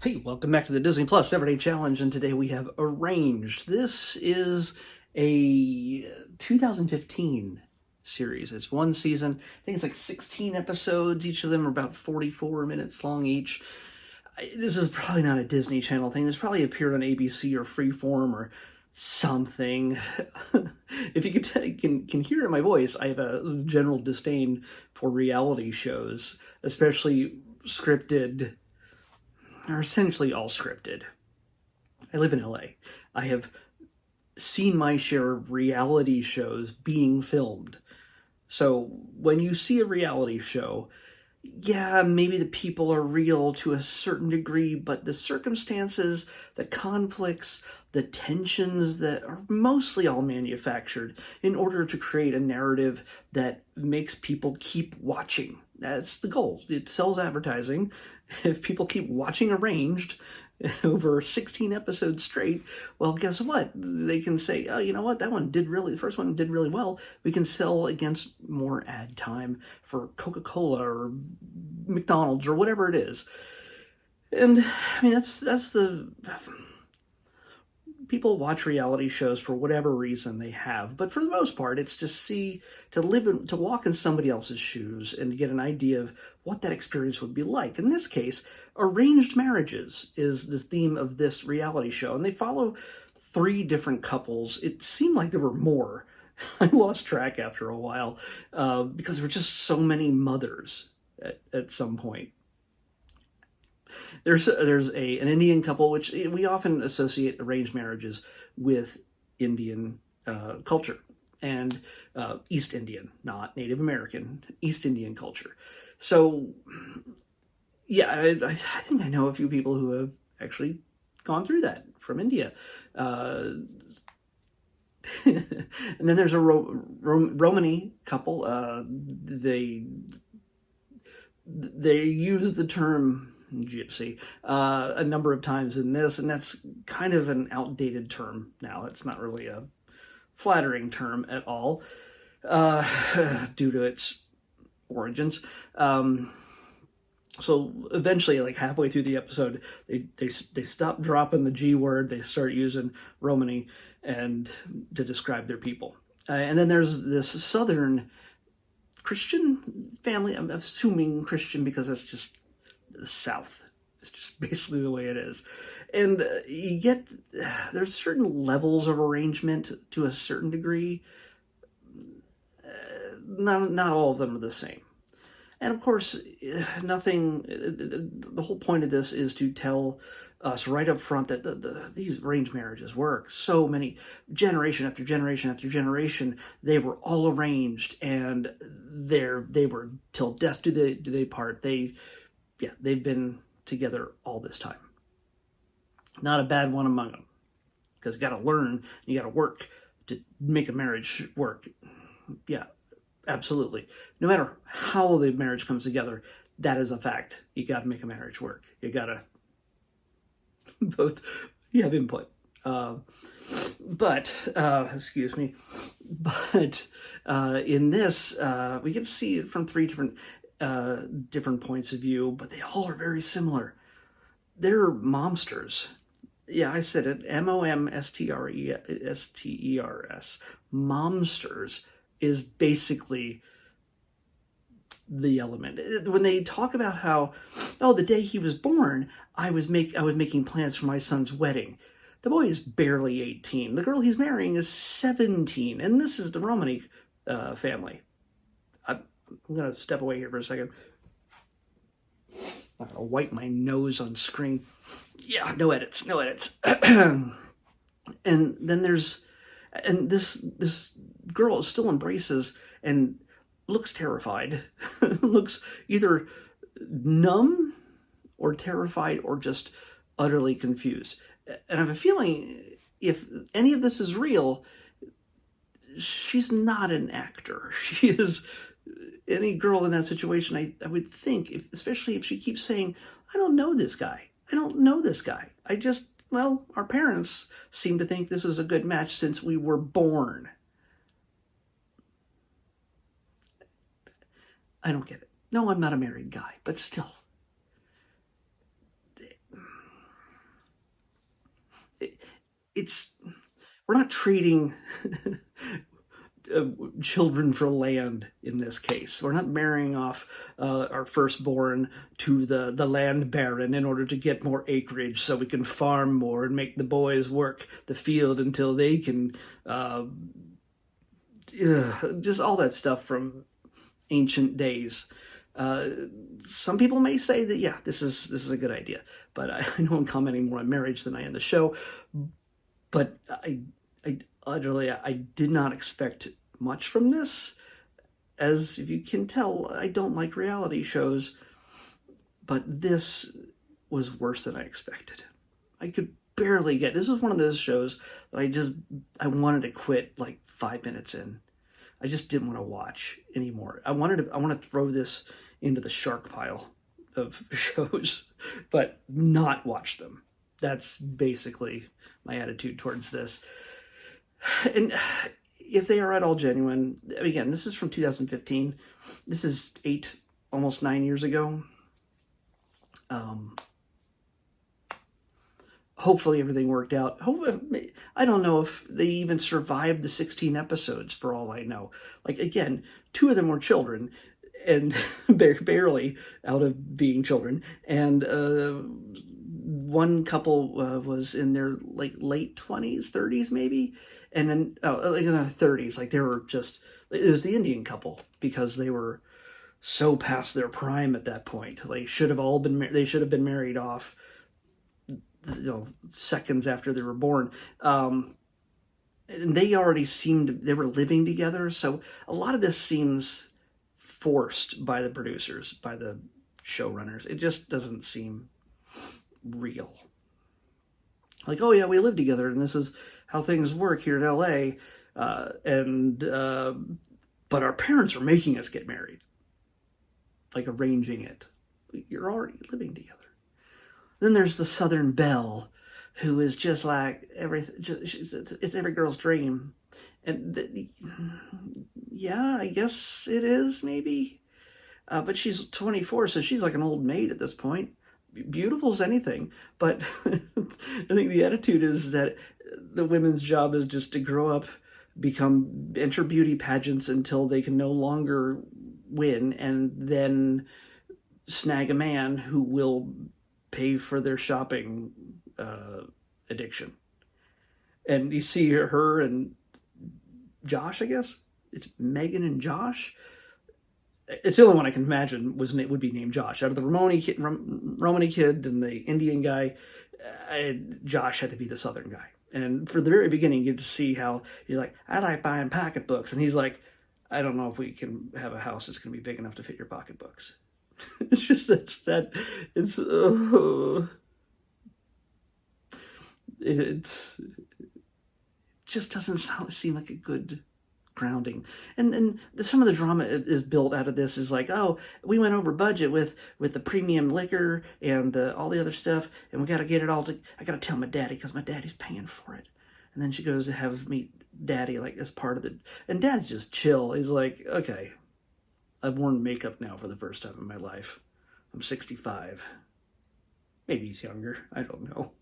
Hey, welcome back to the Disney Plus Everyday Challenge, and today we have Arranged. This is a 2015 series. It's one season. I think it's like 16 episodes. Each of them are about 44 minutes long each. This is probably not a Disney Channel thing. This probably appeared on ABC or Freeform or something. If you can hear in my voice, I have a general disdain for reality shows, especially scripted, are essentially all scripted. I live in LA. I have seen my share of reality shows being filmed. So when you see a reality show, yeah, maybe the people are real to a certain degree, but the circumstances, the conflicts, the tensions that are mostly all manufactured in order to create a narrative that makes people keep watching. That's the goal. It sells advertising. If people keep watching Arranged over 16 episodes straight, well, guess what? They can say, oh, you know what? The first one did really well. We can sell against more ad time for Coca-Cola or McDonald's or whatever it is. And I mean, that's the people watch reality shows for whatever reason they have, but for the most part, it's to walk in somebody else's shoes and to get an idea of what that experience would be like. In this case, arranged marriages is the theme of this reality show, and they follow 3 different couples. It seemed like there were more. I lost track after a while because there were just so many mothers at some point. There's an Indian couple, which we often associate arranged marriages with Indian culture and East Indian, not Native American, East Indian culture. So, yeah, I think I know a few people who have actually gone through that from India. And then there's a Romani couple. They use the term gypsy a number of times in this, and that's kind of an outdated term now. It's not really a flattering term at all due to its origins. So eventually, like halfway through the episode, they stop dropping the G word. They start using Romani and to describe their people. And then there's this Southern Christian family. I'm assuming Christian because that's just the South. It's just basically the way it is. And you get, there's certain levels of arrangement to a certain degree. Not all of them are the same. And of course, the whole point of this is to tell us right up front that these arranged marriages work. So many, generation after generation after generation, they were all arranged, and they were till death do they part. They've been together all this time. Not a bad one among them, because you got to learn, you got to work to make a marriage work. Yeah, absolutely. No matter how the marriage comes together, that is a fact. You got to make a marriage work. You got to you have input. Excuse me. But in this, we get to see it from 3 different points of view, but they all are very similar. They're momsters. Yeah, I said it. Momsters. Momsters is basically the element. When they talk about how, the day he was born, I was making plans for my son's wedding. The boy is barely 18. The girl he's marrying is 17, and this is the Romani family. I'm going to step away here for a second. I'm going to wipe my nose on screen. Yeah, no edits. And then this girl still embraces and looks terrified. Looks either numb or terrified or just utterly confused. And I have a feeling if any of this is real, she's not an actor. She is any girl in that situation, I would think, especially if she keeps saying, I don't know this guy. Our parents seem to think this is a good match since we were born. I don't get it. No, I'm not a married guy, but still. it's we're not trading children for land in this case. We're not marrying off our firstborn to the land baron in order to get more acreage so we can farm more and make the boys work the field until they can just all that stuff from ancient days. Some people may say that, yeah, this is a good idea, but I know I'm commenting more on marriage than I am the show. But I utterly, I did not expect much from this. As if you can tell, I don't like reality shows, but this was worse than I expected. I could barely get. This was one of those shows that I wanted to quit like 5 minutes in. I just didn't want to watch anymore. I want to throw this into the shark pile of shows, but not watch them. That's basically my attitude towards this. And if they are at all genuine, again, this is from 2015. This is almost 9 years ago. Hopefully everything worked out. I don't know if they even survived the 16 episodes for all I know. Like, again, 2 of them were children, and barely out of being children. And one couple was in their like late 20s, 30s maybe. And then like in their 30s, like they were just, it was the Indian couple because they were so past their prime at that point. They should have been married off, seconds after they were born. And they already they were living together. So a lot of this seems forced by the producers, by the showrunners. It just doesn't seem real. Like, oh yeah, we live together and this is how things work here in LA. But our parents are making us get married. Like arranging it. You're already living together. Then there's the Southern Belle, who is just like everything. It's every girl's dream, and yeah, I guess it is maybe. But she's 24, so she's like an old maid at this point. Beautiful as anything, but I think the attitude is that the women's job is just to grow up, enter beauty pageants until they can no longer win, and then snag a man who will pay for their shopping addiction. And you see her and Josh, I guess it's Megan and Josh. It's the only one I can imagine would be named Josh. Out of the Romani kid and the Indian guy, Josh had to be the Southern guy. And for the very beginning, you get to see how he's like, I like buying pocketbooks, and he's like, I don't know if we can have a house that's going to be big enough to fit your pocketbooks. It's just it just doesn't seem like a good grounding. And then some of the drama is built out of this is like, oh, we went over budget with the premium liquor and all the other stuff, and we got to get it all I got to tell my daddy because my daddy's paying for it. And then she goes to meet daddy like as part of and dad's just chill. He's like, okay, I've worn makeup now for the first time in my life. I'm 65. Maybe he's younger. I don't know.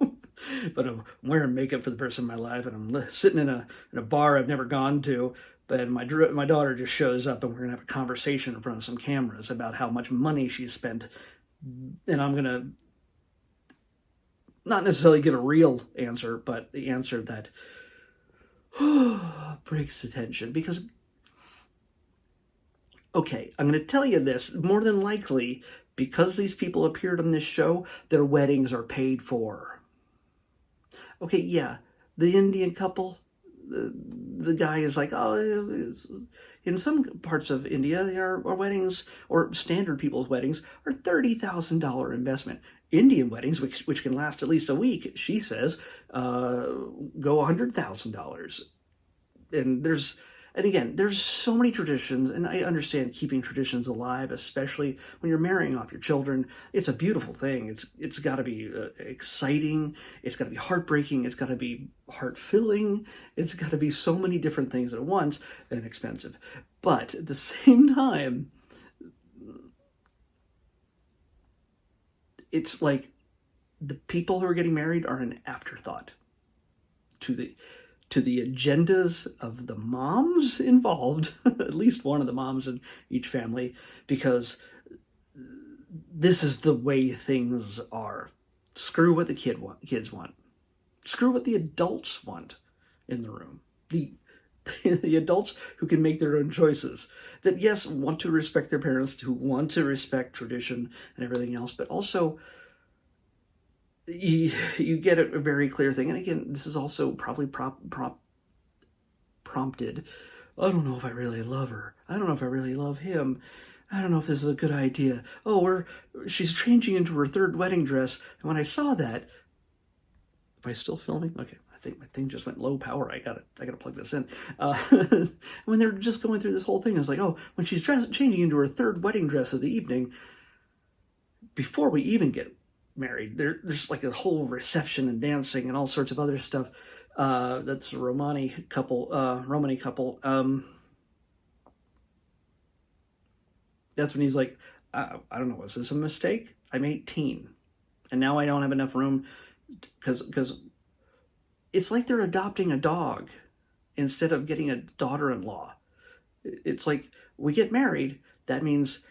But I'm wearing makeup for the first time in my life, and I'm sitting in a bar I've never gone to. But my daughter just shows up, and we're going to have a conversation in front of some cameras about how much money she's spent. And I'm going to not necessarily get a real answer, but the answer that breaks the tension. Because, okay, I'm going to tell you this. More than likely, because these people appeared on this show, their weddings are paid for. Okay, yeah, the Indian couple, the guy is like, oh, in some parts of India, our weddings, or standard people's weddings, are $30,000 investment. Indian weddings, which can last at least a week, she says, go $100,000. And again, there's so many traditions, and I understand keeping traditions alive, especially when you're marrying off your children. It's a beautiful thing. It's got to be exciting. It's got to be heartbreaking. It's got to be heart-filling. It's got to be so many different things at once and expensive. But at the same time, it's like the people who are getting married are an afterthought. to the agendas of the moms involved, at least one of the moms in each family, because this is the way things are. Screw what the kids want. Screw what the adults want in the room. The adults who can make their own choices. That, yes, want to respect their parents, who want to respect tradition and everything else, but also you get a very clear thing. And again, this is also probably prompted. I don't know if I really love her. I don't know if I really love him. I don't know if this is a good idea. Oh, she's changing into her third wedding dress. And when I saw that, am I still filming? Okay, I think my thing just went low power. I gotta plug this in. When they're just going through this whole thing, I was like, oh, when she's changing into her third wedding dress of the evening, before we even get married, there's like a whole reception and dancing and all sorts of other stuff. That's a Romani couple. That's when he's like, I don't know, was this a mistake? I'm 18, and now I don't have enough room, because it's like they're adopting a dog instead of getting a daughter-in-law. It's like, we get married, that means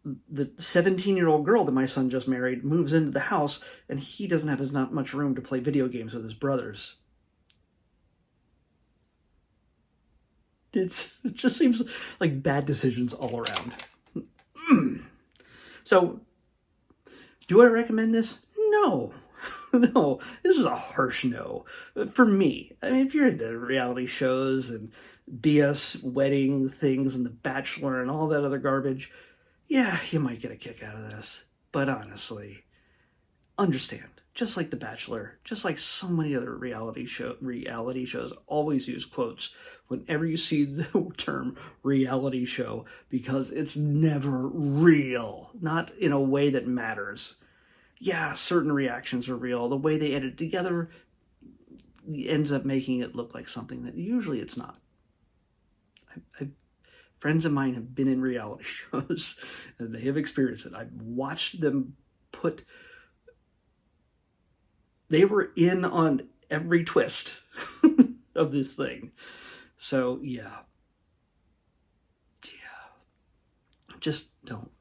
the 17-year-old girl that my son just married moves into the house, and he doesn't have as not much room to play video games with his brothers. It just seems like bad decisions all around. So, do I recommend this? No. No, this is a harsh no. For me, I mean, if you're into reality shows and BS wedding things and The Bachelor and all that other garbage, yeah, you might get a kick out of this. But honestly, understand, just like The Bachelor, just like so many other reality shows always use quotes whenever you see the term reality show, because it's never real, not in a way that matters. Yeah, certain reactions are real. The way they edit together ends up making it look like something that usually it's not. Friends of mine have been in reality shows and they have experienced it. I've watched them they were in on every twist of this thing. So, yeah. Just don't.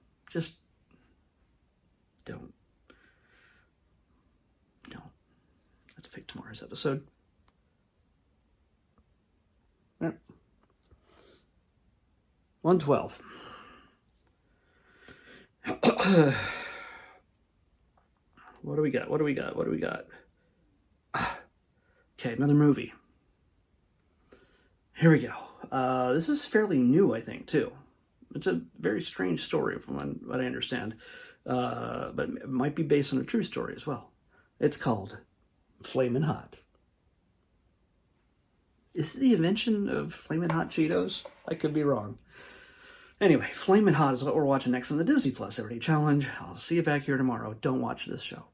Let's pick tomorrow's episode. Yeah. 112. What do we got? Okay, another movie. Here we go. This is fairly new, I think, too. It's a very strange story from what I understand. But it might be based on a true story as well. It's called Flamin' Hot. Is it the invention of Flamin' Hot Cheetos? I could be wrong. Anyway, Flamin' Hot is what we're watching next on the Disney Plus Everyday Challenge. I'll see you back here tomorrow. Don't watch this show.